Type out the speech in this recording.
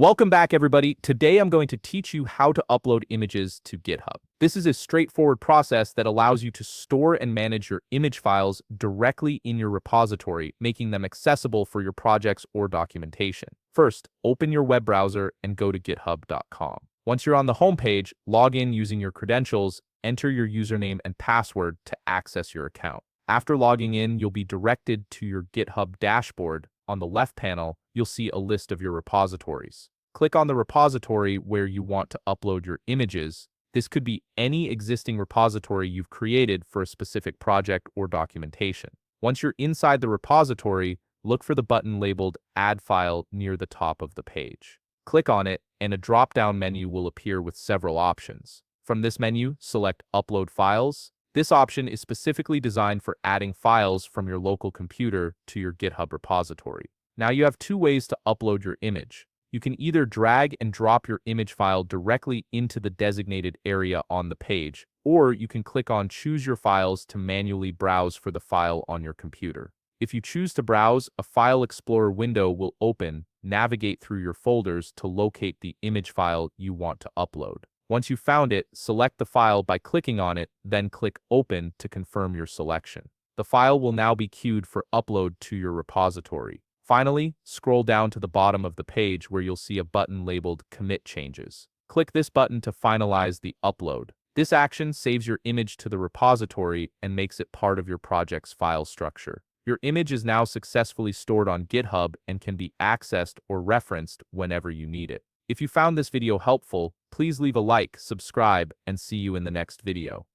Welcome back, everybody. Today I'm going to teach you how to upload images to GitHub. This is a straightforward process that allows you to store and manage your image files directly in your repository, making them accessible for your projects or documentation. First, open your web browser and go to github.com. Once you're on the homepage, log in using your credentials, enter your username and password to access your account. After logging in, you'll be directed to your GitHub dashboard. On the left panel, you'll see a list of your repositories. Click on the repository where you want to upload your images. This could be any existing repository you've created for a specific project or documentation. Once you're inside the repository, look for the button labeled Add File near the top of the page. Click on it, and a drop-down menu will appear with several options. From this menu, select Upload Files. This option is specifically designed for adding files from your local computer to your GitHub repository. Now you have two ways to upload your image. You can either drag and drop your image file directly into the designated area on the page, or you can click on Choose Your Files to manually browse for the file on your computer. If you choose to browse, a File Explorer window will open. Navigate through your folders to locate the image file you want to upload. Once you've found it, select the file by clicking on it, then click Open to confirm your selection. The file will now be queued for upload to your repository. Finally, scroll down to the bottom of the page where you'll see a button labeled Commit Changes. Click this button to finalize the upload. This action saves your image to the repository and makes it part of your project's file structure. Your image is now successfully stored on GitHub and can be accessed or referenced whenever you need it. If you found this video helpful, please leave a like, subscribe, and see you in the next video.